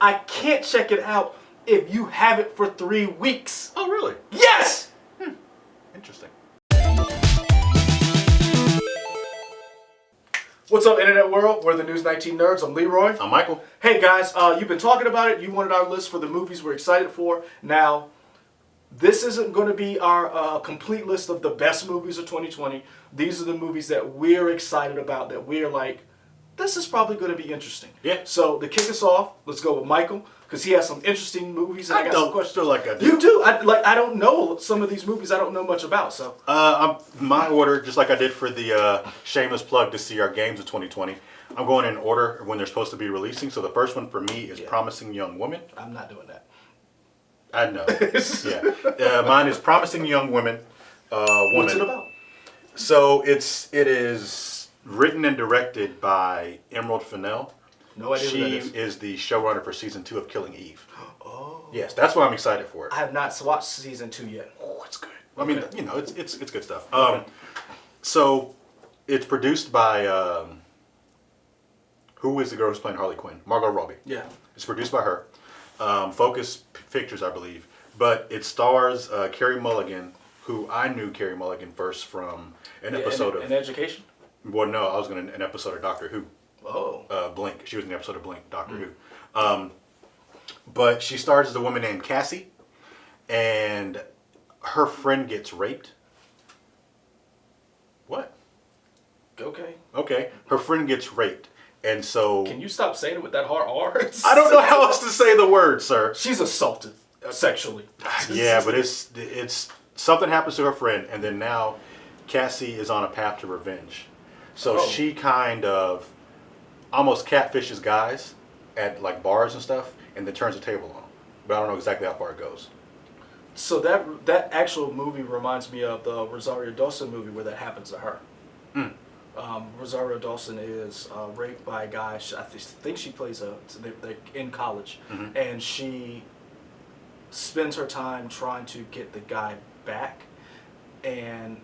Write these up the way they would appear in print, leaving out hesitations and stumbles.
I can't check it out if you have it for 3 weeks. Oh, really? Yes! Interesting. What's up, Internet World? We're the News 19 Nerds. I'm Leroy. I'm Michael. Hey, guys. You've been talking about it. You wanted our list for the movies we're excited for. Now, this isn't going to be our complete list of the best movies of 2020. These are the movies that we're excited about, that we're like, this is probably going to be interesting. Yeah. So, to kick us off, let's go with Michael, because he has some interesting movies. And I got some questions. Feel like I do. You do. I don't know some of these movies. I don't know much about. So, my order, just like I did for the shameless plug to see our games of 2020. I'm going in order when they're supposed to be releasing. So the first one for me is Promising Young Woman. I'm not doing that. I know. Yeah. Mine is Promising Young Woman. What's it about? So it is written and directed by Emerald Fennell. No idea She who that is. is the showrunner for season 2 of Killing Eve. Oh. Yes, that's why I'm excited for it. I have not watched season 2 yet. Oh, it's good. I mean, you know, it's good stuff. So it's produced by who is the girl who's playing Harley Quinn? Margot Robbie. Yeah. It's produced by her. Focus Pictures, I believe. But it stars Carey Mulligan, who I knew Carey Mulligan first from an episode of... An Education? Well, no, I was going to an episode of Doctor Who. Oh. Blink. She was in the episode of Blink, Doctor Who. But she stars as a woman named Cassie, and her friend gets raped. What? Okay. Okay. Her friend gets raped. And so... Can you stop saying it with that hard R? I don't know how else to say the word, sir. She's assaulted sexually. Yeah, but it's something happens to her friend, and then now Cassie is on a path to revenge. So she kind of almost catfishes guys at like bars and stuff, and then turns the table on. But I don't know exactly how far it goes. So that actual movie reminds me of the Rosario Dawson movie where that happens to her. Rosario Dawson is raped by a guy. I think she plays they're in college, and she spends her time trying to get the guy back. And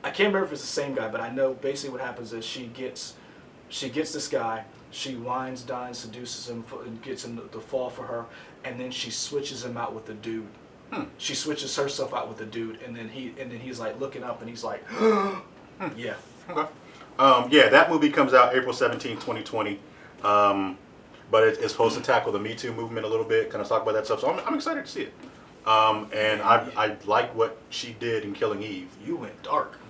I can't remember if it's the same guy, but I know basically what happens is she gets this guy. She wines, dines, seduces him, and gets him to fall for her, and then she switches him out with a dude. She switches herself out with a dude, and then he's like looking up, and he's like, yeah. Okay. Yeah, that movie comes out April 17, 2020. But it's supposed to tackle the Me Too movement a little bit, kind of talk about that stuff. So I'm excited to see it. And I like what she did in Killing Eve. You went dark.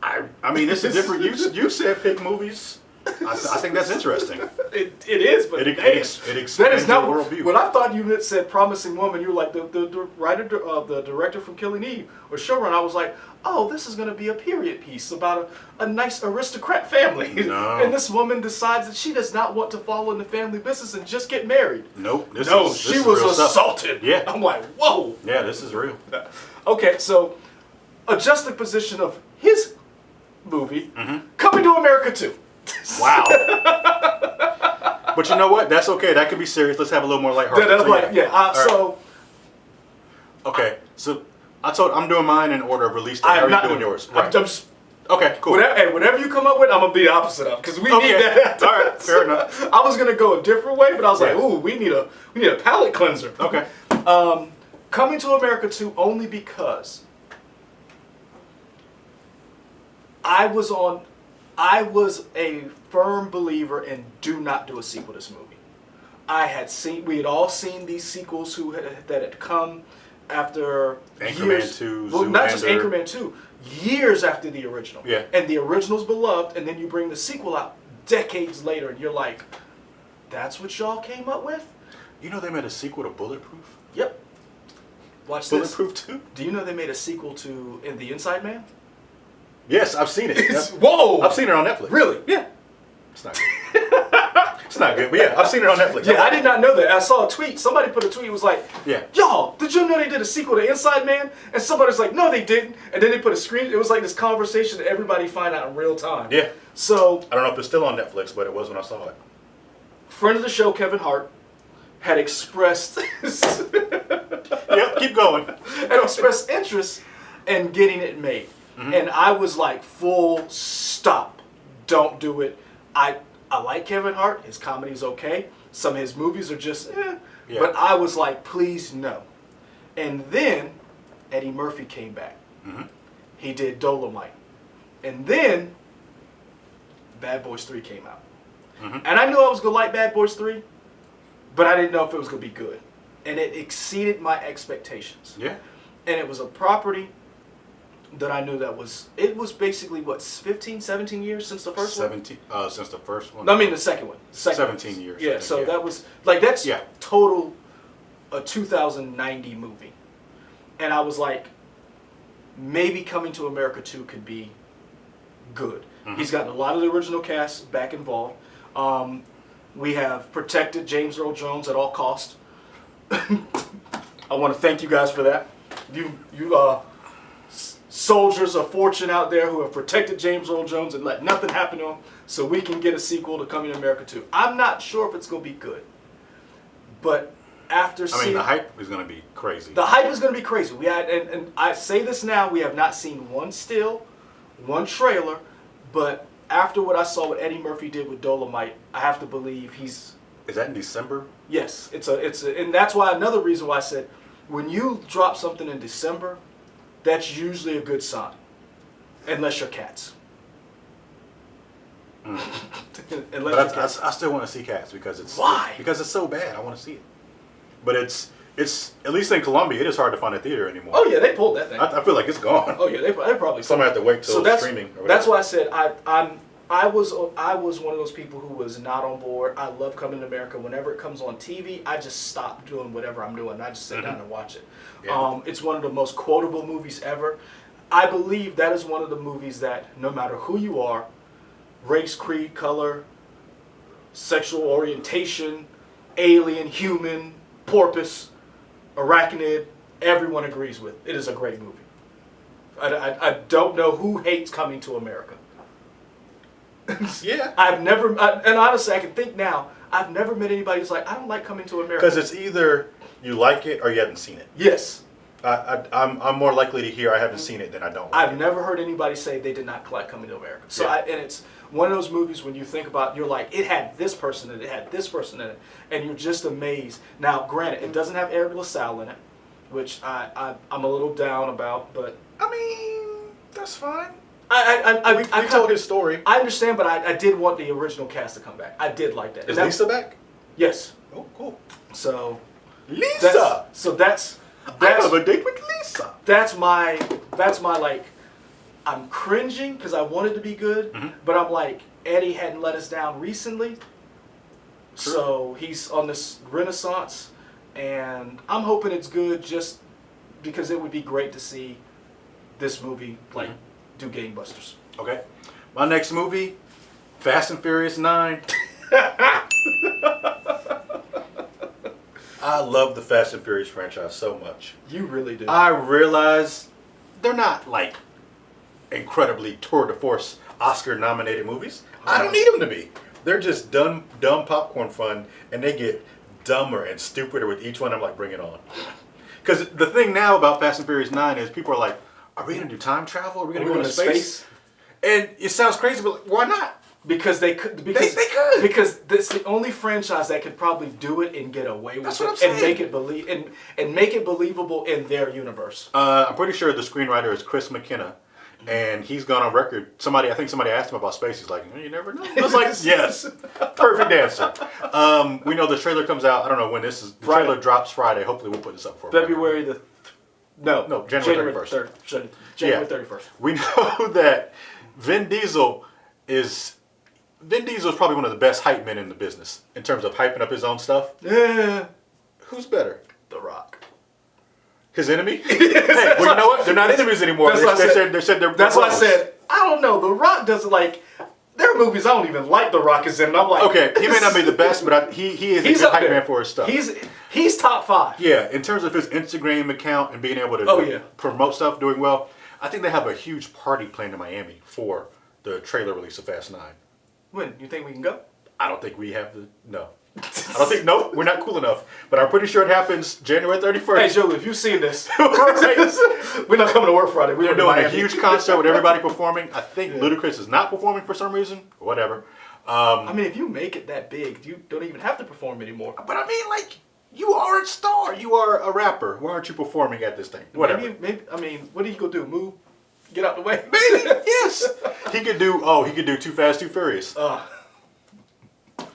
I mean, it's a different. You said pick movies. I think that's interesting. It is, but it expands that is not your worldview. When I thought you said Promising Woman, you were like the writer, the director from Killing Eve or showrunner. I was like, oh, this is going to be a period piece about a nice aristocrat family. No. And this woman decides that she does not want to follow in the family business and just get married. Nope. She was assaulted. Yeah. I'm like, whoa. Yeah, this is real. Okay, so a juxtaposition of his movie, Coming to America 2. Wow. But you know what? That's okay. That can be serious. Let's have a little more lighthearted. Okay. So I'm doing mine in order of release date. How are you doing yours? Right. Okay, cool. Whatever you come up with, I'm gonna be the opposite of, because we need that. All right, fair enough. I was gonna go a different way, but I was like, ooh, we need a palate cleanser. Okay. Coming to America 2 only because I was a firm believer in do not do a sequel to this movie. We had all seen these sequels that had come after Anchorman years. 2, well, not just Zoolander. Anchorman 2, years after the original. Yeah. And the original's beloved, and then you bring the sequel out decades later, and you're like, that's what y'all came up with? You know they made a sequel to Bulletproof? Yep. Watch Bulletproof this. 2? Do you know they made a sequel to The Inside Man? Yes, I've seen it. Whoa! I've seen it on Netflix. Really? Yeah. It's not good. It's not good, but yeah, I've seen it on Netflix. Yeah, I did not know that. I saw a tweet. Somebody put a tweet. It was like, Yeah. y'all, did you know they did a sequel to Inside Man? And somebody's like, no, they didn't. And then they put a screen. It was like this conversation that everybody find out in real time. Yeah. So, I don't know if it's still on Netflix, but it was when I saw it. friend of the show, Kevin Hart, had expressed Yep, keep going. had expressed interest in getting it made. And I was like, full stop. Don't do it. I like Kevin Hart. His comedy's okay. Some of his movies are just, Yeah. But I was like, please no. And then Eddie Murphy came back. Mm-hmm. He did Dolomite. And then Bad Boys 3 came out. Mm-hmm. And I knew I was going to like Bad Boys 3, but I didn't know if it was going to be good. And it exceeded my expectations. Yeah. And it was a property that I knew it was basically, what, 15, 17 years since the first one? 17, since the first one? No, I mean the second one. 17 years. Yeah, I think, so yeah. that was, that's total a 2090 movie. And I was like, maybe Coming to America 2 could be good. Mm-hmm. He's gotten a lot of the original cast back involved. We have protected James Earl Jones at all costs. I want to thank you guys for that. You soldiers of fortune out there who have protected James Earl Jones and let nothing happen to him so we can get a sequel to Coming to America 2. I'm not sure if it's going to be good. But after seeing... the hype is going to be crazy. The hype is going to be crazy. We had, and I say this now, we have not seen one still, one trailer, but after what I saw what Eddie Murphy did with Dolomite, I have to believe he's... Is that in December? Yes. And that's why another reason why I said, when you drop something in December, that's usually a good sign. Unless you're Cats. But I still want to see Cats because it's... Why? Because it's so bad. I want to see it. But it's at least in Colombia, it is hard to find a theater anymore. Oh yeah, they pulled that thing. I feel like it's gone. Oh yeah, they probably. Someone have to wait till streaming. Or that's why I said I was one of those people who was not on board. I love Coming to America. Whenever it comes on TV, I just stop doing whatever I'm doing. I just sit down and watch it. Yeah. It's one of the most quotable movies ever. I believe that is one of the movies that no matter who you are, race, creed, color, sexual orientation, alien, human, porpoise, arachnid, everyone agrees with. It is a great movie. I don't know who hates Coming to America. Yeah. And honestly, I can think now, I've never met anybody who's like, I don't like Coming to America. Because it's either you like it or you haven't seen it. Yes. I'm more likely to hear I haven't seen it than I don't like I've it. never heard anybody say they did not like Coming to America. So Yeah. and it's one of those movies when you think about, you're like, it had this person in it, it had this person in it, and you're just amazed. Now, granted, it doesn't have Eric LaSalle in it, which I'm a little down about, but I mean, that's fine. I told his story. I understand, but I did want the original cast to come back. I did like that. Is Lisa back? Yes. Oh, cool. So Lisa. That's I have a date with Lisa. That's my like. I'm cringing because I wanted to be good, but I'm like, Eddie hadn't let us down recently, so he's on this renaissance, and I'm hoping it's good just because it would be great to see this movie like do gangbusters. Okay. My next movie, Fast and Furious 9. I love the Fast and Furious franchise so much. You really do. I realize they're not like incredibly tour de force Oscar nominated movies. I don't need them to be. They're just dumb popcorn fun, and they get dumber and stupider with each one. I'm like, bring it on. Because the thing now about Fast and Furious 9 is people are like, are we going to do time travel? Are we going to go into space? And it sounds crazy, but why not? Because they could. Because they could. Because it's the only franchise that could probably do it and get away with it and make it make it believable in their universe. I'm pretty sure the screenwriter is Chris McKenna. And he's gone on record. I think somebody asked him about space. He's like, you never know. I was like, yes, perfect answer. We know the trailer comes out. I don't know when this is. The trailer drops Friday. Hopefully, we'll put this up for February the. No, January 31st. January 31st. We know that Vin Diesel is probably one of the best hype men in the business in terms of hyping up his own stuff. Yeah. Who's better? The Rock. His enemy? Hey, well, you know what? They're not enemies anymore. They said they're That's why I said, I don't know. The Rock doesn't like... There are movies I don't even like The Rock is in, and I'm like... Okay, he may not be the best, but he is a good hype man for his stuff. He's top 5. Yeah, in terms of his Instagram account and being able to promote stuff, doing well, I think they have a huge party planned in Miami for the trailer release of Fast 9. When? You think we can go? I don't think we have the... No. I don't think... Nope, we're not cool enough. But I'm pretty sure it happens January 31st. Hey, Joe, if you've seen this, we're not coming to work Friday. We're doing a huge concert with everybody performing. I think Ludacris is not performing for some reason. Whatever. I mean, if you make it that big, you don't even have to perform anymore. But I mean, like, you are a star. You are a rapper. Why aren't you performing at this thing? Whatever. Maybe, I mean, what are you gonna do? Move? Get out the way? Maybe, yes. He could do Too Fast, Too Furious.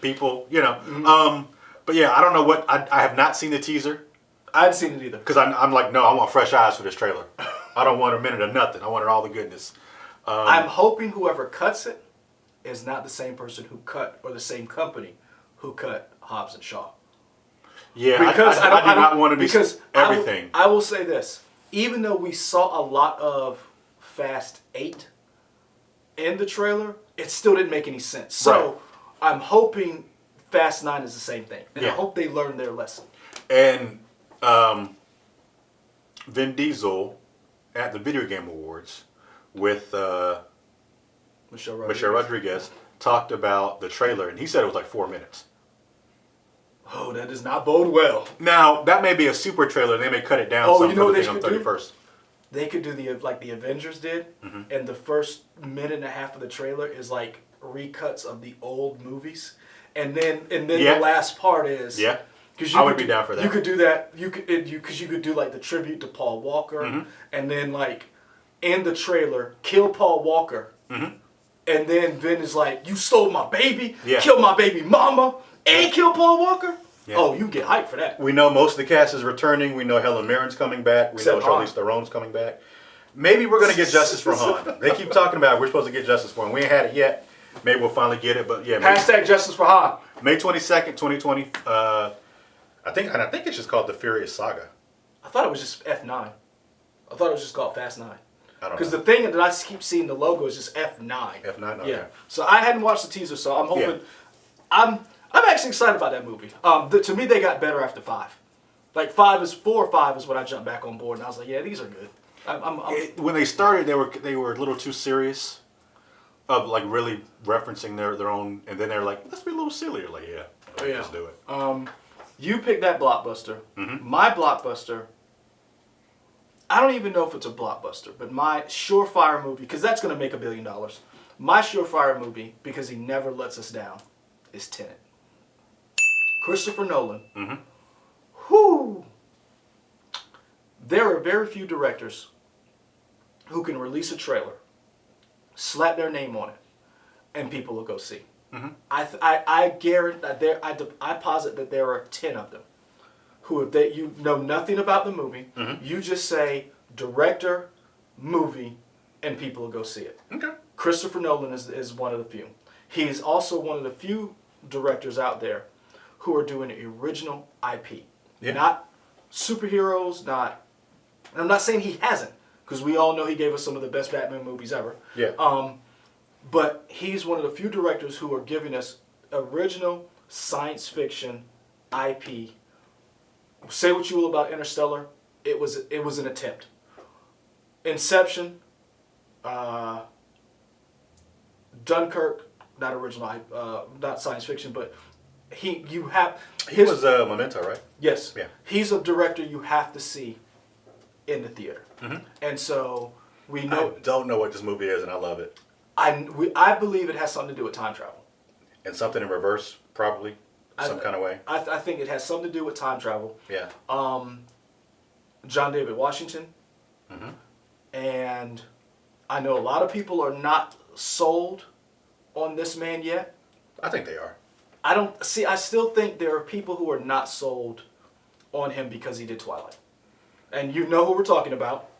People, you know. Mm-hmm. But yeah, I don't know what, I have not seen the teaser. I hadn't seen it either. Because I'm like, no, I want fresh eyes for this trailer. I don't want a minute of nothing. I wanted all the goodness. I'm hoping whoever cuts it is not the same person who cut, or the same company who cut Hobbs and Shaw. Yeah, because I do not want to be everything. I will say this. Even though we saw a lot of Fast 8 in the trailer, it still didn't make any sense. So I'm hoping Fast 9 is the same thing. And I hope they learn their lesson. And Vin Diesel at the Video Game Awards with Michelle Rodriguez talked about the trailer, and he said it was like 4 minutes. Oh, that does not bode well. Now, that may be a super trailer, and they may cut it down some for the thing on 31st. They could do like the Avengers did, and the first minute and a half of the trailer is like recuts of the old movies, and then the last part is I would be down for that. You could do that. You could do like the tribute to Paul Walker, and then like in the trailer kill Paul Walker, and then Vin is like, "You stole my baby, kill my baby mama, and kill Paul Walker." Yeah. Oh, you get hyped for that. We know most of the cast is returning. We know Helen Mirren's coming back. We know Charlize Theron's coming back. Maybe we're going to get justice for Han. They keep talking about it. We're supposed to get justice for him. We ain't had it yet. Maybe we'll finally get it. But yeah. Hashtag justice for Han. May 22nd, 2020. I think it's just called The Furious Saga. I thought it was just F9. I thought it was just called Fast 9. I don't know. Because the thing that I keep seeing the logo is just F9. F9, okay. Yeah. So I hadn't watched the teaser, so I'm hoping. Yeah. I'm actually excited about that movie. To me, they got better after 5. Like 4 or 5 is when I jumped back on board, and I was like, yeah, these are good. When they started, they were a little too serious, of like really referencing their own, and then they're like, let's be a little sillier. Like, let's do it. You picked that blockbuster. My blockbuster, I don't even know if it's a blockbuster, but my surefire movie, because that's going to make $1 billion. My surefire movie, because he never lets us down, is Tenet. Christopher Nolan. Whoo! There are very few directors who can release a trailer, slap their name on it, and people will go see. I guarantee I posit that there are 10 of them who, that you know nothing about the movie. You just say director, movie, and people will go see it. Okay. Christopher Nolan is one of the few. He's also one of the few directors out there who are doing original IP. Not superheroes, not... And I'm not saying he hasn't, because we all know he gave us some of the best Batman movies ever. But he's one of the few directors who are giving us original science fiction IP. Say what you will about Interstellar, it was an attempt. Inception, Dunkirk, not original, not science fiction, but he was Memento, right? Yes. Yeah. He's a director you have to see in the theater, and so we know. I don't know what this movie is, and I love it. I believe it has something to do with time travel. And something in reverse, probably, some kind of way. I think it has something to do with time travel. Yeah. John David Washington. And I know a lot of people are not sold on this man yet. I think they are. I still think there are people who are not sold on him because he did Twilight. And you know who we're talking about.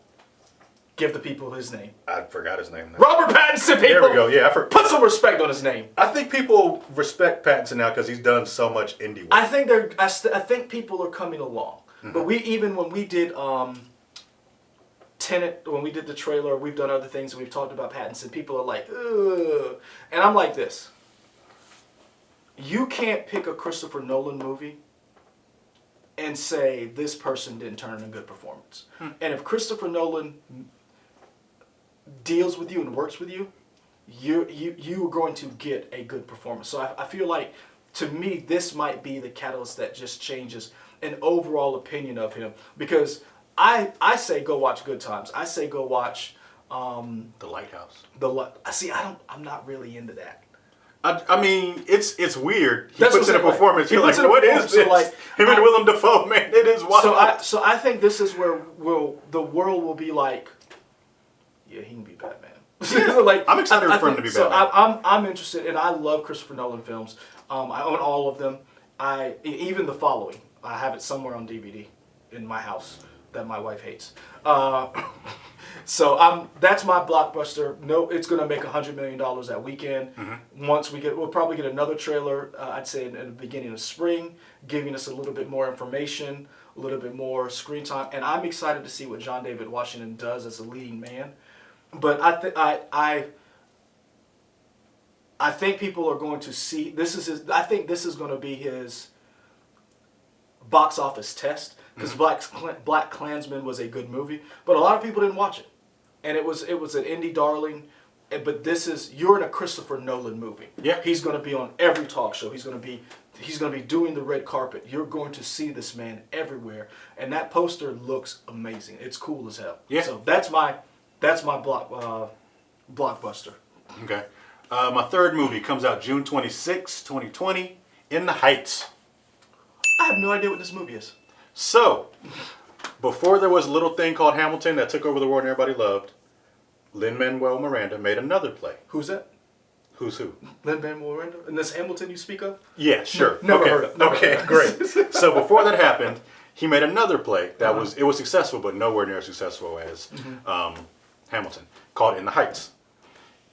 Give the people his name. I forgot his name. Robert Pattinson, people! There we go, yeah. Put some respect on his name. I think people respect Pattinson now because he's done so much indie work. I think people are coming along. But when we did Tenet, when we did the trailer, we've done other things and we've talked about Pattinson, people are like, ugh. And I'm like this. You can't pick a Christopher Nolan movie and say this person didn't turn in a good performance. And if Christopher Nolan deals with you and works with you, you are going to get a good performance. So I feel like, to me, this might be the catalyst that just changes an overall opinion of him. Because I say go watch Good Times. I say go watch The Lighthouse. I'm not really into that. I mean, it's weird. He That's puts in a performance. You're like, what is this? So like, him and Willem Dafoe, man, it is wild. So I think this is where the world will be like, yeah, he can be Batman. Like, I'm excited for him to be so Batman. I'm interested, and I love Christopher Nolan films. I own all of them. Even The Following. I have it somewhere on DVD in my house that my wife hates. So that's my blockbuster. No, it's going to make $100 million that weekend. Mm-hmm. We'll probably get another trailer. I'd say in the beginning of spring, giving us a little bit more information, a little bit more screen time, and I'm excited to see what John David Washington does as a leading man. But I think people are going to see I think this is going to be his box office test, because Black Klansman was a good movie, but a lot of people didn't watch it, and it was an indie darling. But you're in a Christopher Nolan movie. Yeah, he's going to be on every talk show. He's going to be doing the red carpet. You're going to see this man everywhere, and that poster looks amazing. It's cool as hell. Yeah. So that's my blockbuster. Okay. My third movie comes out June 26, 2020, In the Heights. I have no idea what this movie is. So, before there was a little thing called Hamilton that took over the world and everybody loved, Lin-Manuel Miranda made another play. Who's that? Who's who? Lin-Manuel Miranda? And this Hamilton you speak of? Yeah, sure. Never okay. heard of. Okay, great. So before that happened, he made another play that was successful, but nowhere near as successful as Hamilton, called In the Heights.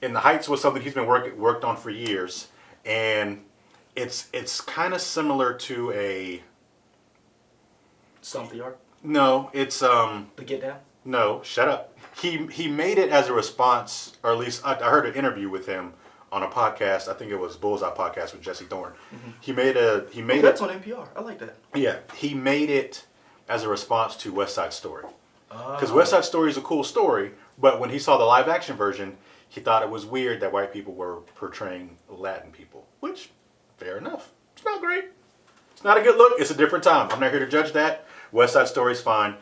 In the Heights was something he's been worked on for years, and it's kind of similar to a. Stomp the Yard? No, it's The Get Down? No, shut up. He made it as a response, or at least I heard an interview with him on a podcast. I think it was Bullseye Podcast with Jesse Thorne. Mm-hmm. That's on NPR. I like that. Yeah, he made it as a response to West Side Story. Because West Side Story is a cool story, but when he saw the live action version, he thought it was weird that white people were portraying Latin people. Which, fair enough. It's not great. It's not a good look. It's a different time. I'm not here to judge that. West Side Story is fine.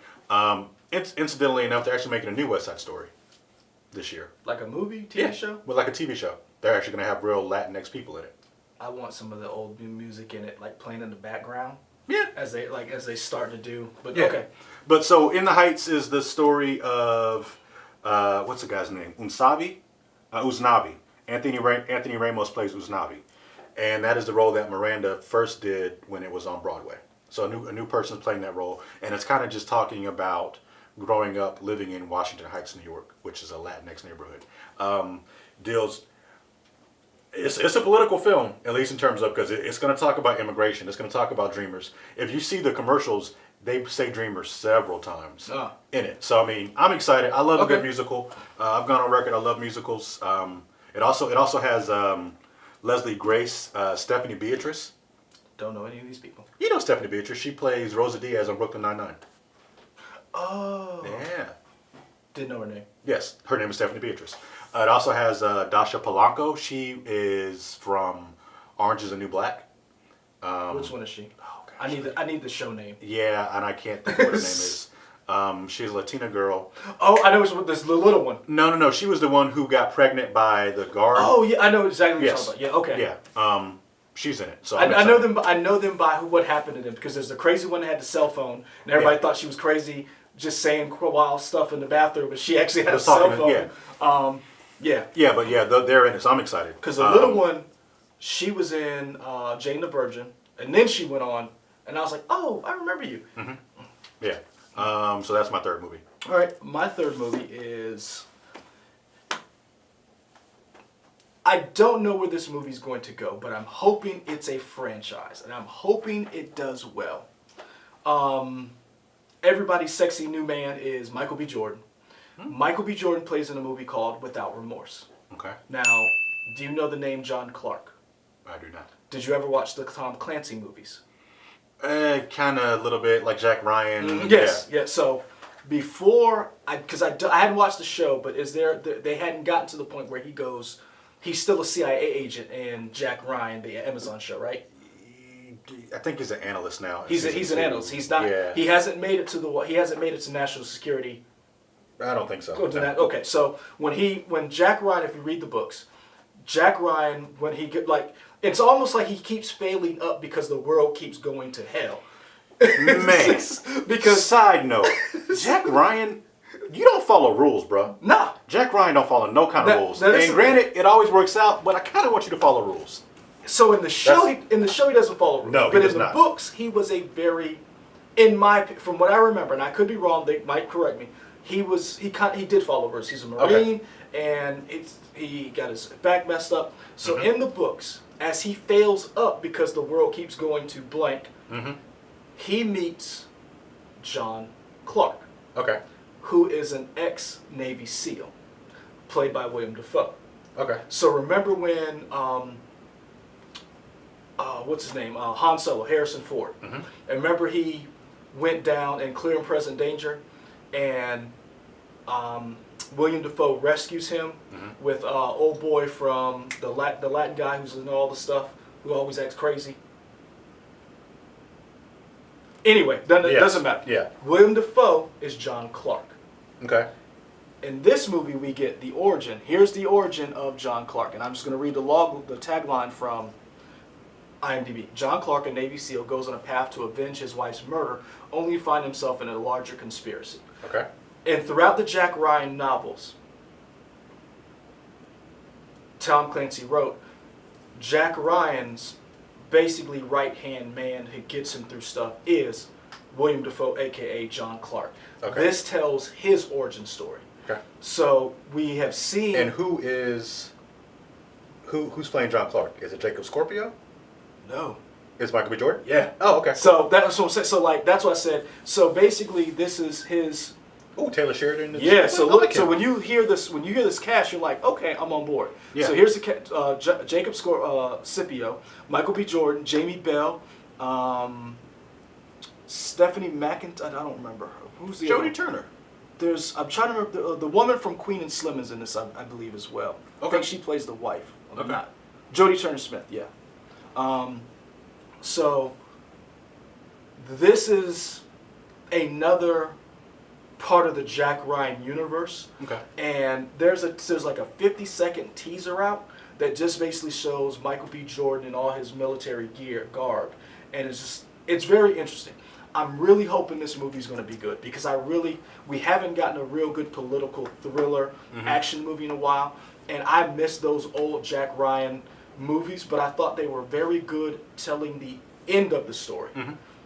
Incidentally enough, they're actually making a new West Side Story this year. Like a movie, TV show? Well, like a TV show. They're actually going to have real Latinx people in it. I want some of the old music in it, like playing in the background. Yeah. As they start to do. But yeah. Okay. But so In the Heights is the story of what's the guy's name? Uznavi. Anthony Ramos plays Uznavi, and that is the role that Miranda first did when it was on Broadway. So a new person's playing that role, and it's kind of just talking about growing up living in Washington Heights, New York, which is a Latinx neighborhood. It's a political film, at least in terms of, because it's going to talk about immigration. It's going to talk about dreamers. If you see the commercials, they say dreamers several times in it. So I mean, I'm excited. I love a good musical. I've gone on record. I love musicals. It also has Leslie Grace, Stephanie Beatrice. Don't know any of these people. You know Stephanie Beatrice. She plays Rosa Diaz on Brooklyn Nine-Nine. Oh. Yeah. Didn't know her name. Yes, her name is Stephanie Beatrice. It also has Dasha Polanco. She is from Orange is the New Black. Which one is she? Oh, gosh. I need the show name. Yeah, and I can't think of what her name is. She's a Latina girl. Oh, I know it's this little one. No. She was the one who got pregnant by the guard. Oh yeah, I know exactly what you're talking about. Yeah, okay. Yeah. She's in it. So I know them. I know them by what happened to them, because there's the crazy one that had the cell phone, and everybody thought she was crazy, just saying wild stuff in the bathroom, but she actually had a cell phone. Yeah. They're in it, so I'm excited. Because the little one, she was in Jane the Virgin, and then she went on, and I was like, oh, I remember you. Mm-hmm. Yeah. So that's my third movie. All right, my third movie is. I don't know where this movie's going to go, but I'm hoping it's a franchise, and I'm hoping it does well. Everybody's sexy new man is Michael B. Jordan. Michael B. Jordan plays in a movie called Without Remorse. Okay. Now, do you know the name John Clark? I do not. Did you ever watch the Tom Clancy movies? Kind of a little bit, like Jack Ryan. Yes, yeah. So before, because I hadn't watched the show, but they hadn't gotten to the point where he's still a CIA agent in Jack Ryan, the Amazon show, right? I think he's an analyst now. He's an analyst. He's not. Yeah. He hasn't made it to national security. I don't think so. Okay, so when Jack Ryan, if you read the books, Jack Ryan, when he get like, it's almost like he keeps failing up because the world keeps going to hell. Man, because side note, Jack Ryan, you don't follow rules, bro. Nah. Jack Ryan don't follow no kind of rules. And granted, it always works out, but I kind of want you to follow rules. So in the show, he doesn't follow rules. No, but he does in the not. books, he was a very, from what I remember, and I could be wrong. They might correct me. He did follow rules. He's a Marine, and he got his back messed up. So in the books, as he fails up because the world keeps going to blank, he meets John Clark, who is an ex-Navy SEAL, played by William Dafoe. Okay. So remember when, what's his name? Han Solo, Harrison Ford. And remember he went down in Clear and Present Danger, and William Dafoe rescues him with old boy from the Latin guy who's in all the stuff, who always acts crazy. Anyway, it doesn't matter. Yeah. William Dafoe is John Clark. Okay. In this movie, we get the origin. Here's the origin of John Clark, and I'm just going to read the tagline from IMDb. John Clark, a Navy SEAL, goes on a path to avenge his wife's murder, only to find himself in a larger conspiracy. Okay. And throughout the Jack Ryan novels, Tom Clancy wrote, Jack Ryan's basically right-hand man who gets him through stuff is William Dafoe, a.k.a. John Clark. Okay. This tells his origin story. Okay. So we have seen... And who's playing John Clark? Is it Jacob Scorpio? No. Is Michael B. Jordan? Yeah. Oh, okay. So that's what I'm saying. So like that's what I said. So basically, this is his. Oh, Taylor Sheridan. Yeah. So look. So when you hear this cast, you're like, okay, I'm on board. Yeah. So here's the Jacob Scipio, Michael B. Jordan, Jamie Bell, Stephanie McIntyre. I don't remember who's the Jodie other? Turner. I'm trying to remember the woman from Queen and Slim is in this, I believe as well. Okay. I think she plays the wife. Okay. Not. Jodie Turner Smith. Yeah. So this is another part of the Jack Ryan universe. Okay. And there's like a 50-second teaser out that just basically shows Michael B. Jordan in all his military garb, and it's very interesting. I'm really hoping this movie's going to be good because we haven't gotten a real good political thriller action movie in a while, and I miss those old Jack Ryan movies, but I thought they were very good telling the end of the story,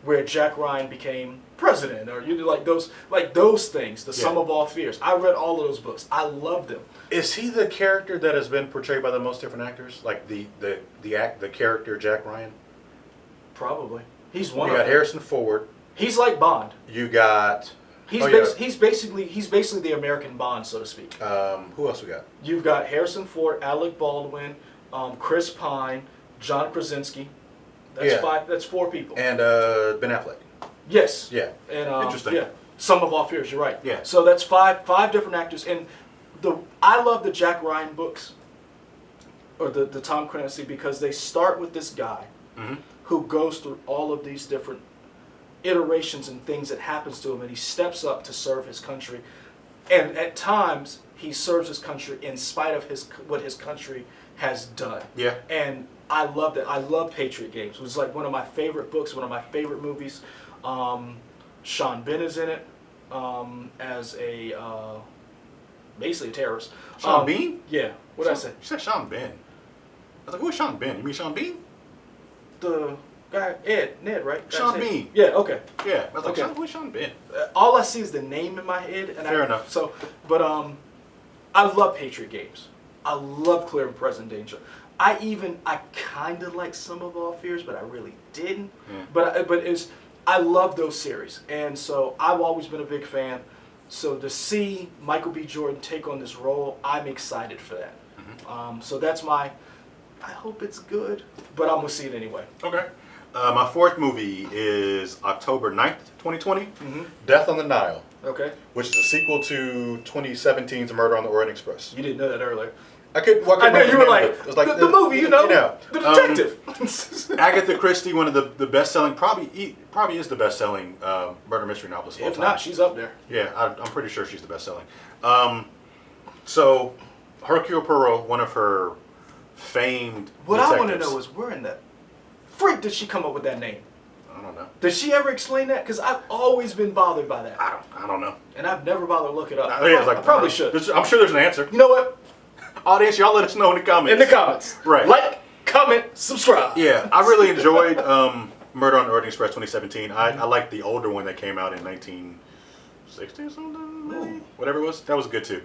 where Jack Ryan became president, or like those things, the sum of all fears. I read all of those books. I love them. Is he the character that has been portrayed by the most different actors? Like the character Jack Ryan? Probably. He's one. You got Harrison Ford. He's like Bond. You got. He's basically the American Bond, so to speak. Who else we got? You've got Harrison Ford, Alec Baldwin, Chris Pine, John Krasinski. That's five. That's four people. And Ben Affleck. Yes. Yeah. And interesting. Yeah. Sum of All Fears. You're right. Yeah. So that's five different actors, and I love the Jack Ryan books, or the Tom Clancy, because they start with this guy who goes through all of these different iterations and things that happens to him, and he steps up to serve his country, and at times he serves his country in spite of what his country has done. Yeah. And I love that. I love Patriot Games. It was like one of my favorite books, one of my favorite movies. Sean Penn is in it as basically a terrorist. Sean Bean? Yeah. What did I say? You said Sean Penn. I was like, who's Sean Penn? You mean Sean Bean? The guy, Ned, right? Sean Bean. Yeah, okay. Yeah. I was like, Okay. who's Sean Penn? All I see is the name in my head. And Fair enough. So, but I love Patriot Games. I love Clear and Present Danger. I kind of like Sum of All Fears, but I really didn't. Yeah. But I love those series, and so I've always been a big fan. So to see Michael B. Jordan take on this role, I'm excited for that. So that's I hope it's good, but I'm gonna see it anyway. Okay. My fourth movie is October 9th, 2020, Death on the Nile. Okay. Which is a sequel to 2017's Murder on the Orient Express. You didn't know that earlier. I know you were like, it was like the movie, the detective. Agatha Christie, one of the best-selling, probably is the best-selling murder mystery novelist of all If time. not, she's up there. Yeah, I'm pretty sure she's the best-selling. So Hercule Poirot, one of her famed What detectives. I want to know is where in the freak did she come up with that name? I don't know. Did she ever explain that? Because I've always been bothered by that. I don't know. And I've never bothered to look it up. I probably should. I'm sure there's an answer. You know what? Audience, y'all let us know in the comments. In the comments. Right. Like, comment, subscribe. Yeah, I really enjoyed Murder on the Orient Express 2017. I liked the older one that came out in 1960 or something, maybe? Whatever it was. That was good too.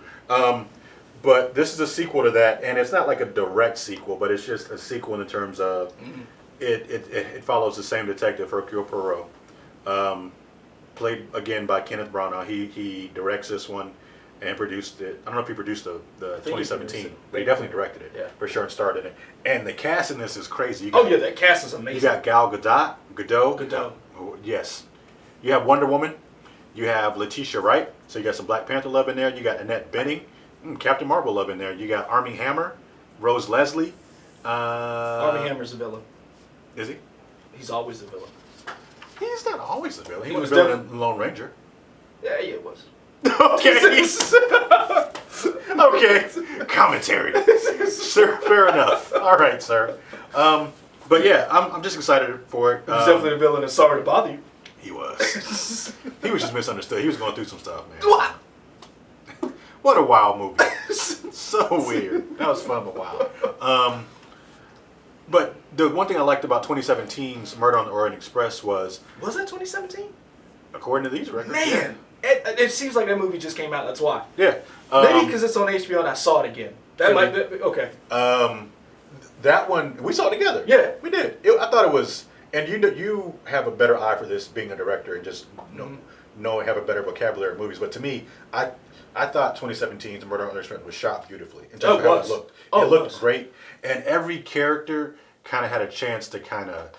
But this is a sequel to that, and it's not like a direct sequel, but it's just a sequel in terms of it follows the same detective, Hercule Poirot, played again by Kenneth Branagh. He directs this one and produced it. I don't know if he produced the 2017, but he definitely directed it for sure and started it. And the cast in this is crazy. That cast is amazing. You got Gal Gadot. Yes. You have Wonder Woman. You have Letitia Wright. So you got some Black Panther love in there. You got Annette Bening. Captain Marvel love in there. You got Armie Hammer, Rose Leslie. Armie Hammer's a villain. Is he? He's always a villain. He's not always a villain. He was was a villain in Lone Ranger. Yeah, it was. Okay. Okay. Commentary. Sir, fair enough. All right, sir. But yeah, I'm just excited for it. He's definitely a villain and sorry to bother you. He was. He was just misunderstood. He was going through some stuff, man. What? What a wild movie. So weird. That was fun but wild. But the one thing I liked about 2017's Murder on the Orient Express was that 2017? According to these records. Man, it seems like that movie just came out. That's why. Yeah. Maybe because it's on HBO and I saw it again. That might be, okay. That one we saw it together. Yeah, we did. I thought it was, and you have a better eye for this being a director and just have a better vocabulary of movies. But to me, I thought 2017's Murder on the Orient Express was shot beautifully in terms of how it looked. It looked great, and every character kind of had a chance to kind of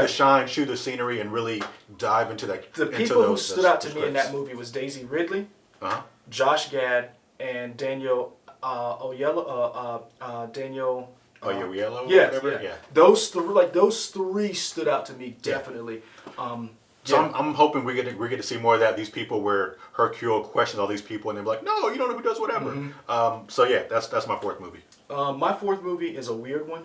shine, shoot the scenery, and really dive into that. The people who stood out to me in that movie was Daisy Ridley, Josh Gad, and Daniel Daniel. Oyelowo? Yeah. Those three stood out to me definitely. So I'm hoping we get to see more of that. These people where Hercule questions all these people and they're like, no, you don't know who does whatever. So yeah, that's my fourth movie. My fourth movie is a weird one.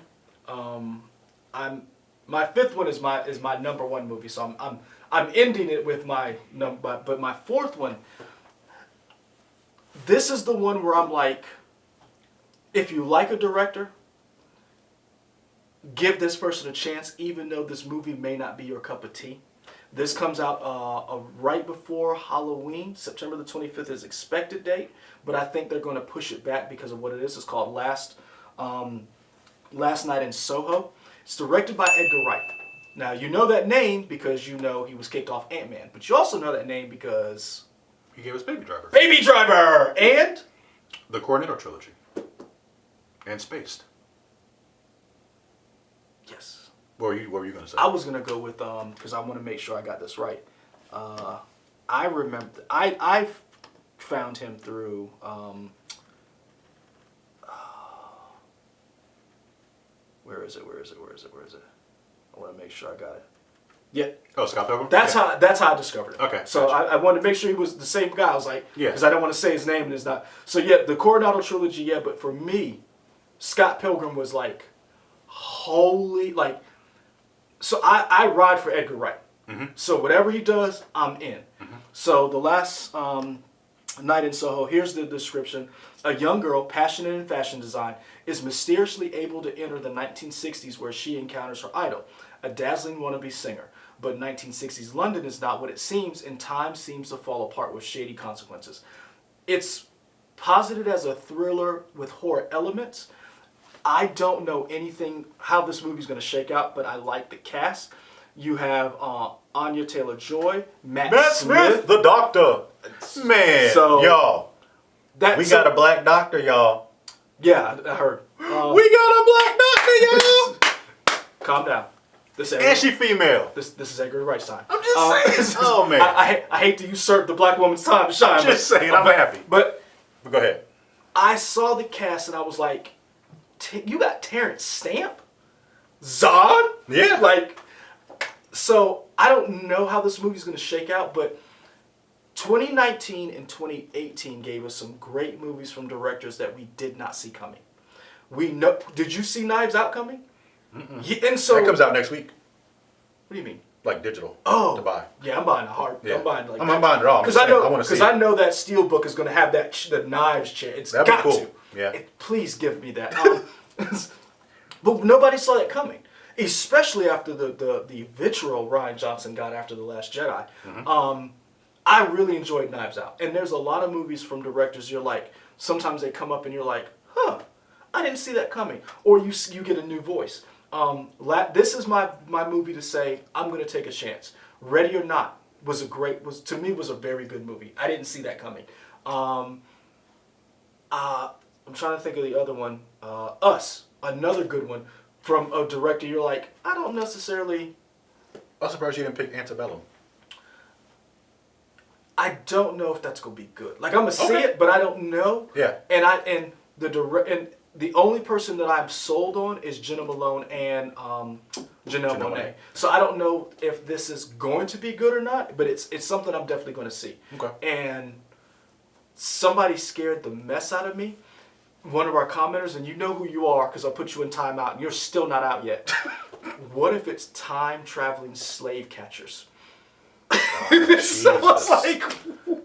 My fifth one is my number one movie. So I'm ending it with my number. But my fourth one, this is the one where I'm like, if you like a director, give this person a chance, even though this movie may not be your cup of tea. This comes out right before Halloween. September the 25th is expected date, but I think they're going to push it back because of what it is. It's called Last Night in Soho. It's directed by Edgar Wright. Now, you know that name because you know he was kicked off Ant-Man, but you also know that name because he gave us Baby Driver. Baby Driver! And? The Cornetto Trilogy. And Spaced. Yes. What were you going to say? I was going to go with, because I want to make sure I got this right. I remember, I found him through, where is it? I want to make sure I got it. Yeah. Oh, Scott Pilgrim? That's how I discovered it. Okay. So gotcha. I wanted to make sure he was the same guy. I was like, because I don't want to say his name and it's not. So yeah, the Coronado trilogy, yeah, but for me, Scott Pilgrim was like, holy, like, so I ride for Edgar Wright. So whatever he does, I'm in. So the Last Night in Soho, here's the description. A young girl, passionate in fashion design, is mysteriously able to enter the 1960s where she encounters her idol, a dazzling wannabe singer. But 1960s London is not what it seems, and time seems to fall apart with shady consequences. It's posited as a thriller with horror elements. I don't know anything how this movie's going to shake out, but I like the cast. You have Anya Taylor-Joy, Matt Smith, the doctor. Man, so, y'all. We got a black doctor, y'all. Yeah, I heard. We got a black doctor, y'all. Calm down. And she female. This is Edgar Wright's time. I'm just saying. Oh, man. I hate to usurp the black woman's time to shine. Just saying, I'm happy. But go ahead. I saw the cast and I was like, you got Terrence Stamp? Zod? Yeah. Like, so I don't know how this movie's going to shake out, but 2019 and 2018 gave us some great movies from directors that we did not see coming. We know. Did you see Knives Out coming? Yeah, and so that comes out next week. What do you mean? Like digital. Oh, to buy. Yeah, I'm buying a hard. Yeah. I'm buying like. I'm buying it all. Because I know. Because I know that Steelbook is going to have that the Knives chair. It's That'd got be cool. to. Yeah. Please give me that. But nobody saw that coming, especially after the vitriol Rian Johnson got after The Last Jedi. I really enjoyed Knives Out, and there's a lot of movies from directors you're like. Sometimes they come up and you're like, huh, I didn't see that coming, or you get a new voice. This is my movie to say I'm going to take a chance. Ready or Not was a very good movie. I didn't see that coming. I'm trying to think of the other one. Us, another good one from a director. You're like, I don't necessarily. I'm surprised you didn't pick Antebellum. I don't know if that's gonna be good. Like I'm gonna see it, but I don't know. Yeah. And the only person that I'm sold on is Jenna Malone and Janelle Monáe. So I don't know if this is going to be good or not, but it's something I'm definitely going to see. Okay. And somebody scared the mess out of me. One of our commenters, and you know who you are because I put you in timeout, and you're still not out yet. What if it's time traveling slave catchers? So I was like,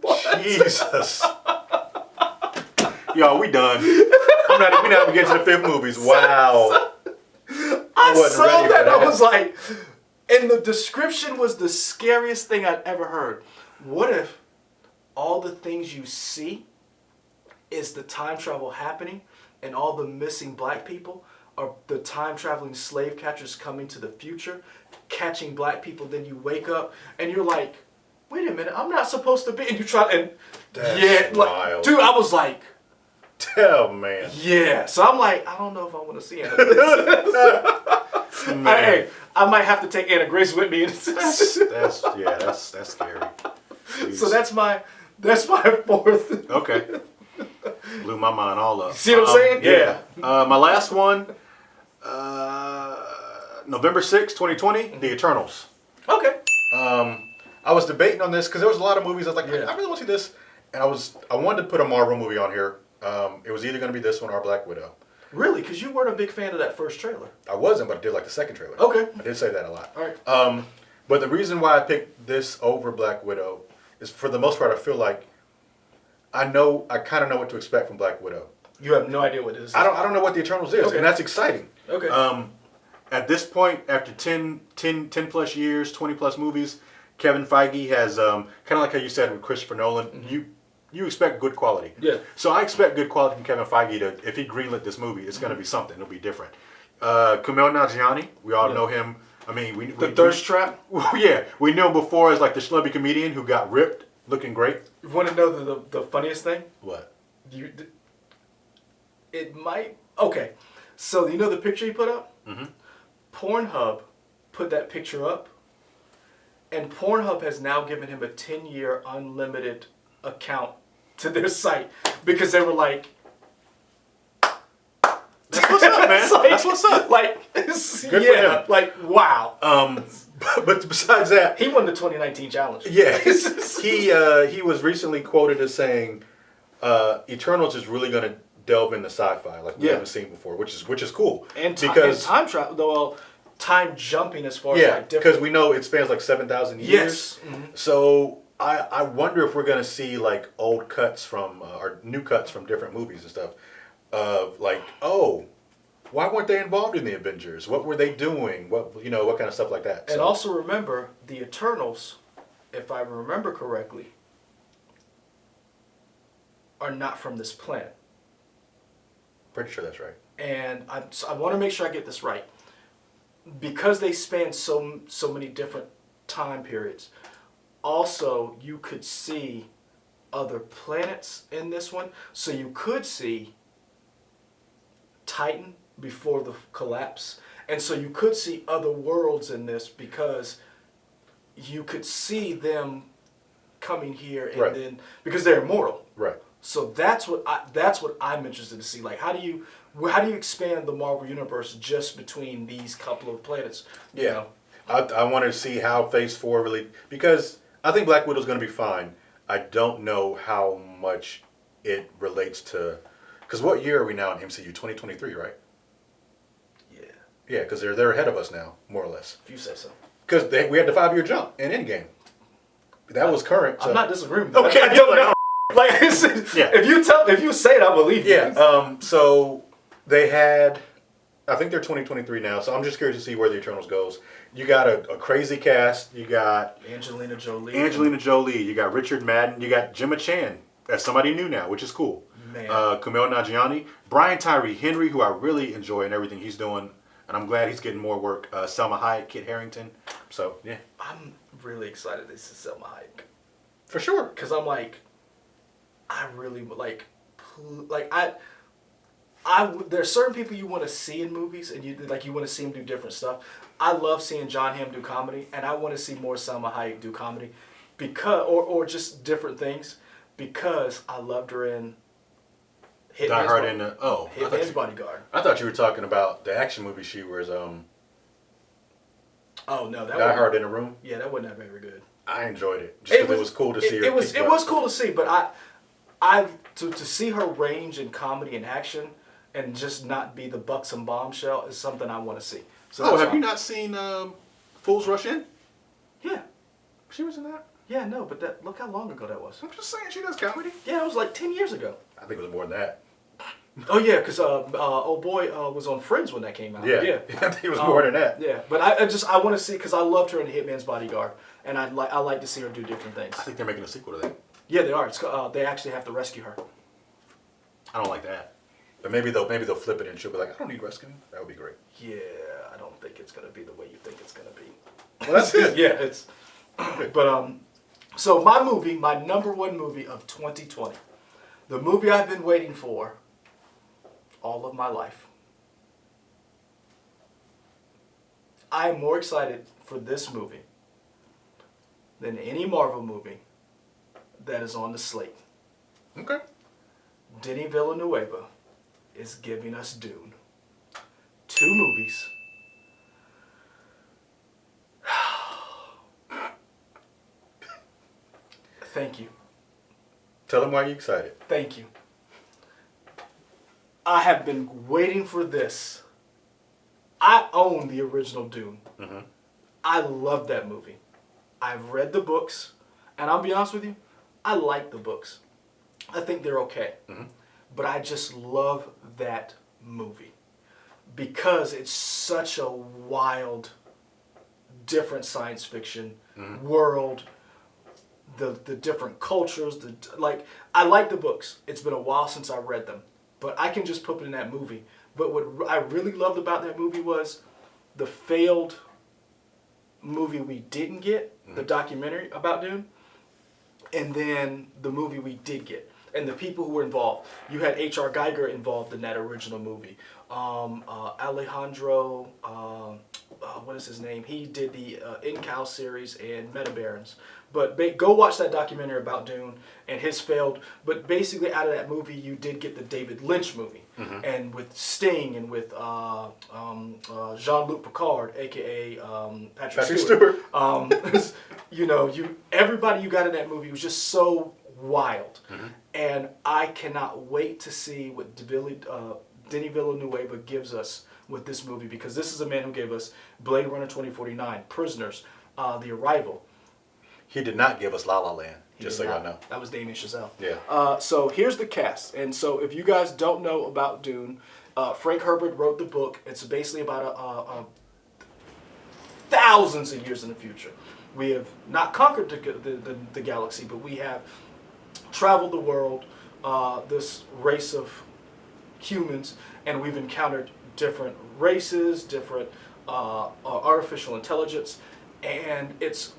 what? Jesus. Yo, we done. We're not even getting to the fifth movies. Wow. I saw that. I was like, and the description was the scariest thing I'd ever heard. What if all the things you see is the time travel happening, and all the missing black people are the time traveling slave catchers coming to the future, catching black people? Then you wake up and you're like, wait a minute, I'm not supposed to be. And you try and That's wild. dude, I was like. Oh, man. Yeah, so I'm like, I don't know if I want to see any of this. Hey, I might have to take Anna Grace with me. That's scary. Jeez. So that's my fourth. Okay. Blew my mind all up. See what I'm saying? Yeah. My last one, November 6th, 2020, The Eternals. Okay. I was debating on this because there was a lot of movies I was like, I really want to see this. And I wanted to put a Marvel movie on here. It was either going to be this one or Black Widow. Really? Because you weren't a big fan of that first trailer. I wasn't, but I did like the second trailer. Okay. I did say that a lot. All right. But the reason why I picked this over Black Widow is, for the most part, I feel like I kind of know what to expect from Black Widow. You have no idea what it is. I don't know what the Eternals is, and that's exciting. Okay. At this point, after 10 plus years, 20 plus movies, Kevin Feige has kind of like how you said with Christopher Nolan. Mm-hmm. You expect good quality. Yeah. So I expect good quality from Kevin Feige if he greenlit this movie, it's going to be something. It'll be different. Kumail Nanjiani, we all know him. I mean, the Thirst Trap. Yeah, we knew him before as like the schlubby comedian who got ripped, looking great. You want to know the funniest thing? What? It might. Okay, so you know the picture he put up? Mm-hmm. Pornhub put that picture up, and Pornhub has now given him a 10-year unlimited account to their site because they were like, that's what's up, man. Like, that's what's up. Like, good for him. Like, wow. But besides that, he won the 2019 challenge. Yeah, he was recently quoted as saying, "Eternals is really going to delve into sci-fi like we haven't seen before, which is cool." And time travel, though, time jumping as far as like different. Because we know it spans like 7,000 years. Yes. Mm-hmm. So I wonder if we're going to see like old cuts from or new cuts from different movies and stuff. Of like, oh, why weren't they involved in the Avengers? What were they doing? What kind of stuff like that. And also remember, the Eternals, if I remember correctly, are not from this planet. Pretty sure that's right. And I want to make sure I get this right. Because they span so many different time periods, also you could see other planets in this one. So you could see Titan before the collapse. And so you could see other worlds in this because you could see them coming here and then because they're immortal. Right. So that's what I'm interested to see. Like how do you expand the Marvel universe just between these couple of planets? You know? I want to see how Phase 4 really, because I think Black Widow's going to be fine. I don't know how much it relates to, because what year are we now in MCU? 2023, right? Yeah, because they're ahead of us now, more or less. If you say so. Because we had the 5-year jump in Endgame. That was current. So. I'm not disagreeing. Okay, I don't know. Like, yeah. If you say it, I believe you. Yeah. So they had, I think they're 2023 now. So I'm just curious to see where the Eternals goes. You got a crazy cast. You got Angelina Jolie. You got Richard Madden. You got Gemma Chan as somebody new now, which is cool. Man. Kumail Nanjiani, Brian Tyree Henry, who I really enjoy and everything he's doing, and I'm glad he's getting more work. Selma Hayek, Kit Harington. So yeah, I'm really excited to see Selma Hayek. For sure. Because I'm like, I really would like there's certain people you want to see in movies, and you want to see them do different stuff. I love seeing John Hamm do comedy, and I want to see more Selma Hayek do comedy, because or just different things, because I loved her in Die Hard in the Hitman's Bodyguard. I thought you were talking about the action movie she was. Oh no, that Die Hard in a Room. Yeah, that wasn't that very good. I enjoyed it just because it was cool to see her. It was cool to see, but to see her range in comedy and action, and just not be the buxom bombshell is something I want to see. So have you not seen Fools Rush In? Yeah, she was in that. Yeah, no, but look how long ago that was. I'm just saying she does comedy. Yeah, it was like 10 years ago. I think it was more than that. Oh yeah, because old boy was on Friends when that came out. Yeah. I think it was more than that. Yeah, but I want to see, because I loved her in Hitman's Bodyguard, and I like to see her do different things. I think they're making a sequel to that. Yeah, they are. They actually have to rescue her. I don't like that, but maybe they'll flip it and she'll be like, I don't need rescuing. That would be great. Yeah, I don't think it's gonna be the way you think it's gonna be. Well, that's good. Yeah, it's. But so my number one movie of 2020, the movie I've been waiting for all of my life. I am more excited for this movie than any Marvel movie that is on the slate. Okay. Denis Villeneuve is giving us Dune. 2 movies. Thank you. Tell them why you're excited. Thank you. I have been waiting for this. I own the original Dune. Mm-hmm. I love that movie. I've read the books, and I'll be honest with you, I like the books. I think they're okay. Mm-hmm. But I just love that movie because it's such a wild, different science fiction world. The different cultures, I like the books. It's been a while since I read them, but I can just put it in that movie. But what I really loved about that movie was the failed movie we didn't get, the documentary about Dune, and then the movie we did get, and the people who were involved. You had H.R. Geiger involved in that original movie. Alejandro, what is his name? He did the In-Cow series and Meta Barons. But go watch that documentary about Dune and his failed. But basically, out of that movie, you did get the David Lynch movie, and with Sting and with Jean-Luc Picard, aka Patrick Stewart. Everybody you got in that movie was just so wild, and I cannot wait to see what Denis Villeneuve gives us with this movie, because this is a man who gave us Blade Runner 2049, Prisoners, The Arrival. He did not give us La La Land, just so y'all know. That was Damien Chazelle. Yeah. So here's the cast. And so if you guys don't know about Dune, Frank Herbert wrote the book. It's basically about thousands of years in the future. We have not conquered the galaxy, but we have traveled the world, this race of humans, and we've encountered different races, different artificial intelligence, and it's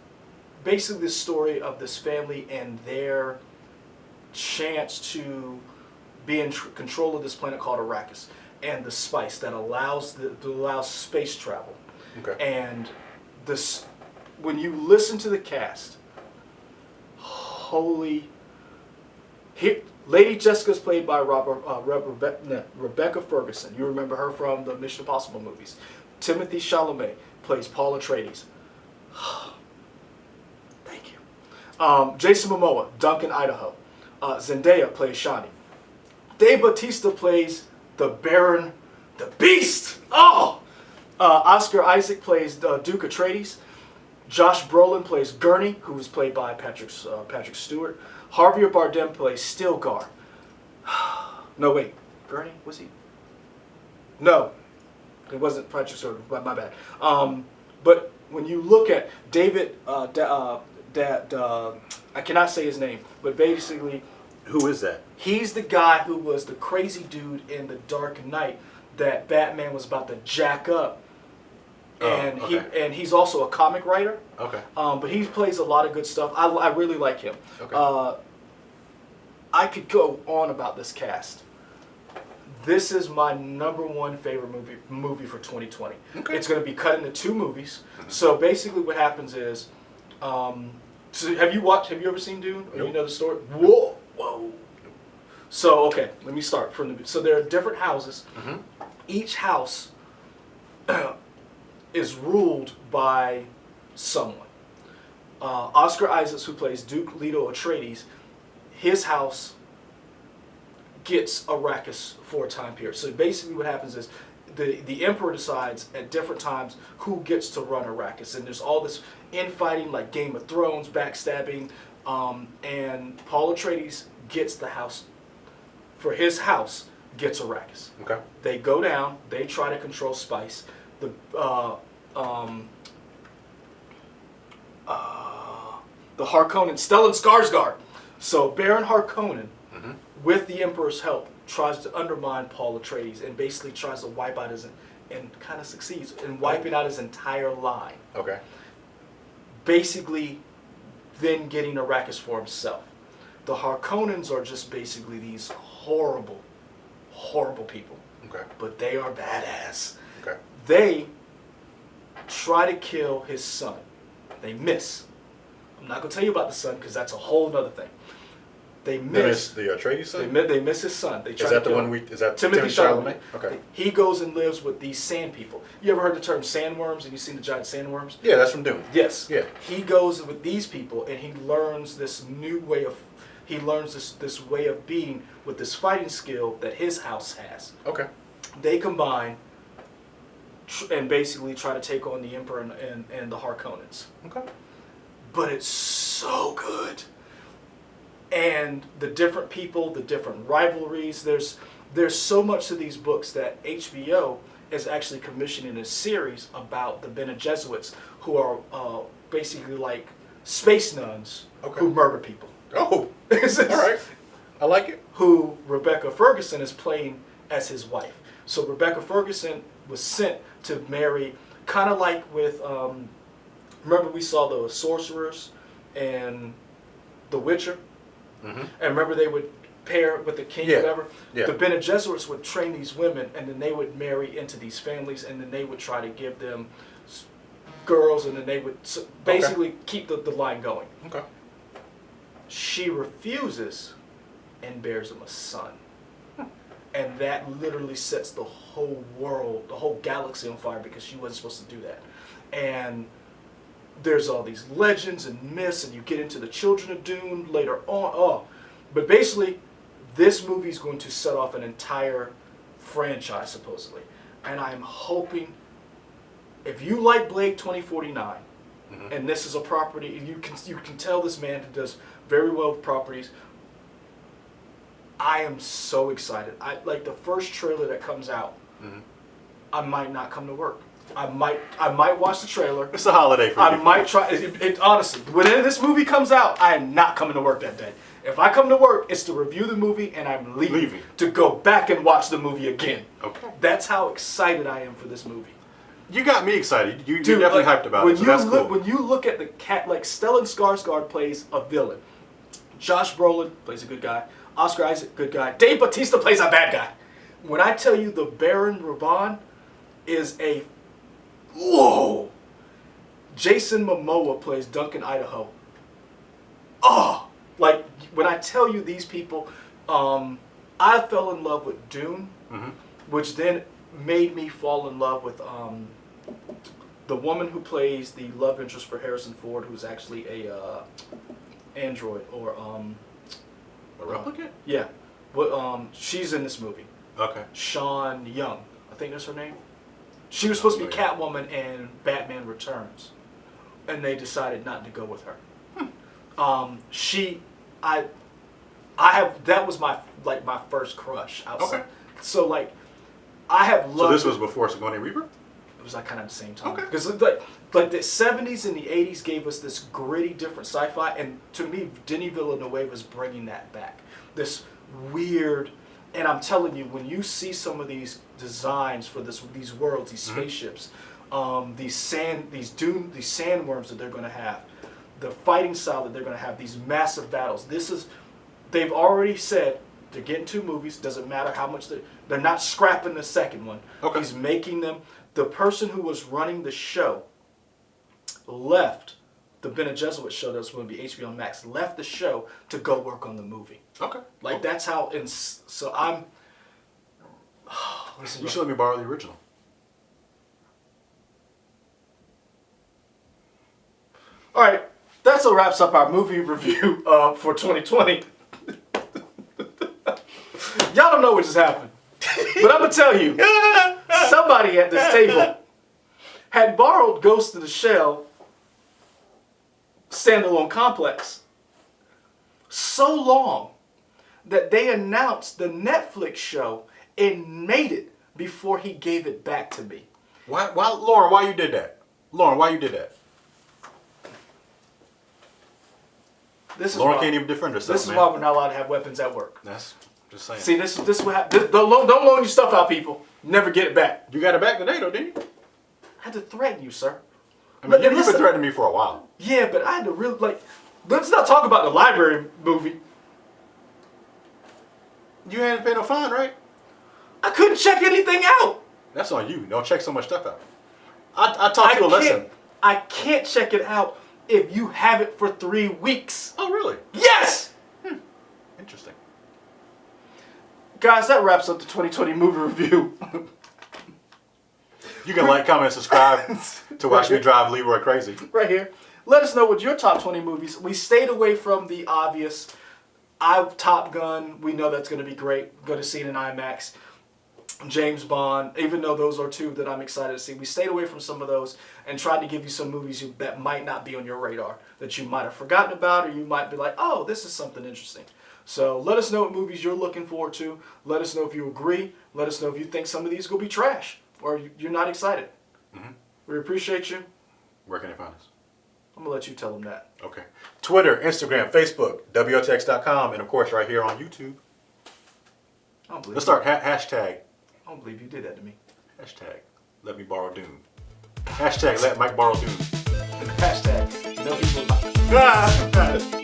basically the story of this family and their chance to be in control of this planet called Arrakis, and the spice that allows space travel. Okay. And this, when you listen to the cast, Lady Jessica's played by Rebecca Ferguson. You remember her from the Mission Impossible movies. Timothée Chalamet plays Paul Atreides. Thank you. Jason Momoa, Duncan, Idaho. Zendaya plays Shani. Dave Bautista plays the Baron, the Beast. Oh! Oscar Isaac plays Duke Atreides. Josh Brolin plays Gurney, who was played by Patrick Stewart. Javier Bardem plays Stilgar. No, wait. Gurney? Was he? No. It wasn't Patrick Stewart. My bad. But when you look at David, I cannot say his name, but basically... Who is that? He's the guy who was the crazy dude in The Dark Knight that Batman was about to jack up. And he's also a comic writer. Okay. But he plays a lot of good stuff. I really like him. Okay. I could go on about this cast. This is my #1 favorite movie for 2020. Okay. It's going to be cut into 2 movies. So basically, what happens is, so have you ever seen Dune? Or Nope. you know the story? Whoa. So okay, let me start from the. So there are different houses. Mm-hmm. Each house is ruled by someone. Oscar Isaac, who plays Duke Leto Atreides, his house gets Arrakis for a time period. So basically what happens is the Emperor decides at different times who gets to run Arrakis. And there's all this infighting like Game of Thrones, backstabbing, and Paul Atreides gets the house. For his house, gets Arrakis. Okay. They go down, they try to control spice. The Harkonnen, Stellan Skarsgård. So Baron Harkonnen, with the Emperor's help, tries to undermine Paul Atreides and basically tries to wipe out and kind of succeeds in wiping out his entire line. Okay. Basically, then getting Arrakis for himself. The Harkonnens are just basically these horrible, horrible people. Okay. But they are badass. Okay. They try to kill his son. They miss. I'm not going to tell you about the son because that's a whole other thing. They miss. The Atreides son? They miss his son. They try Is that to the kill one him. is that Timothy Chalamet? Okay. He goes and lives with these sand people. You ever heard the term sandworms? Have you seen the giant sandworms? Yeah, that's from Dune. Yes. Yeah. He goes with these people and he learns this new way of this way of being with this fighting skill that his house has. Okay. They combine and basically try to take on the Emperor and the Harkonnens. Okay. But it's so good. And the different people, the different rivalries, there's so much to these books that HBO is actually commissioning a series about the Bene Gesserit, who are basically like space nuns who murder people. Oh, all right. I like it. Who Rebecca Ferguson is playing as his wife. So Rebecca Ferguson was sent to marry, kind of like with, remember we saw the sorcerers and The Witcher? Mm-hmm. And remember they would pair with the king or whatever? Yeah. The Bene Gesserits would train these women and then they would marry into these families and then they would try to give them girls and then they would basically keep the line going. Okay. She refuses and bears him a son. And that literally sets the whole world, the whole galaxy on fire because she wasn't supposed to do that. And there's all these legends and myths and you get into the Children of Dune later on. But basically, this movie is going to set off an entire franchise, supposedly. And I'm hoping, if you like Blade 2049, and this is a property, you can tell this man does very well with properties. I am so excited. Like the first trailer that comes out, I might not come to work. I might watch the trailer. It's a holiday for you. I might try. Honestly, when this movie comes out, I am not coming to work that day. If I come to work, it's to review the movie, and I'm leaving to go back and watch the movie again. Okay. That's how excited I am for this movie. You got me excited. You're definitely hyped about it. So that's cool. When you look at the cat, like Stellan Skarsgård plays a villain. Josh Brolin plays a good guy. Oscar Isaac, good guy. Dave Bautista plays a bad guy. When I tell you the Baron Raban is a... Whoa! Jason Momoa plays Duncan Idaho. Oh! Like, when I tell you these people, I fell in love with Dune, which then made me fall in love with the woman who plays the love interest for Harrison Ford, who's actually a android, or... a replicant? Yeah. But she's in this movie. Okay. Sean Young. I think that's her name. She was supposed to be Catwoman in Batman Returns, and they decided not to go with her. That was my first crush outside. Okay. So like, I have loved. So this was before Sigourney Weaver? It was like kind of at the same time. Okay. Because like the 70s and the 80s gave us this gritty, different sci-fi, and to me, Denis Villeneuve was bringing that back. This weird, and I'm telling you, when you see some of these designs for these worlds, these spaceships, these sandworms that they're going to have, the fighting style that they're going to have, these massive battles. They've already said they're getting 2 movies. Doesn't matter how much they're not scrapping the second one. Okay. He's making them. The person who was running the show left, the Bene Gesserit show that was going to be HBO Max, left the show to go work on the movie. Okay. Like that's how. So I'm. You should let me borrow the original. All right, that's what wraps up our movie review for 2020. Y'all don't know what just happened, but I'm gonna tell you. Somebody at this table had borrowed Ghost in the Shell standalone complex so long that they announced the Netflix show and made it before he gave it back to me. Why, Lauren, why you did that? Lauren, why you did that? Lauren can't even defend herself, This is why we're not allowed to have weapons at work. That's just saying. See, this is what happens. Don't loan your stuff out, people. Never get it back. You got it back today, though, didn't you? I had to threaten you, sir. I mean, you've been threatening me for a while. Yeah, but I had to really, let's not talk about the library movie. You hadn't paid no fine, right? I couldn't check anything out. That's on you. Don't check so much stuff out. I taught you a lesson. I can't check it out if you have it for 3 weeks. Oh, really? Yes! Interesting. Guys, that wraps up the 2020 movie review. You can like, comment, and subscribe to watch me drive Leroy crazy. Right here. Let us know what your top 20 movies. We stayed away from the obvious. Top Gun, we know that's going to be great. Going to see it in IMAX. James Bond, even though those are 2 that I'm excited to see. We stayed away from some of those and tried to give you some movies that might not be on your radar, that you might have forgotten about, or you might be like, oh, this is something interesting. So let us know what movies you're looking forward to. Let us know if you agree. Let us know if you think some of these will be trash or you're not excited. We appreciate you. Where can they find us? I'm going to let you tell them that. Okay. Twitter, Instagram, Facebook, WOTX.com, and of course right here on YouTube. Let's start hashtag. I don't believe you did that to me. Hashtag, let me borrow Dune. Hashtag, let Mike borrow Dune. Hashtag, no people.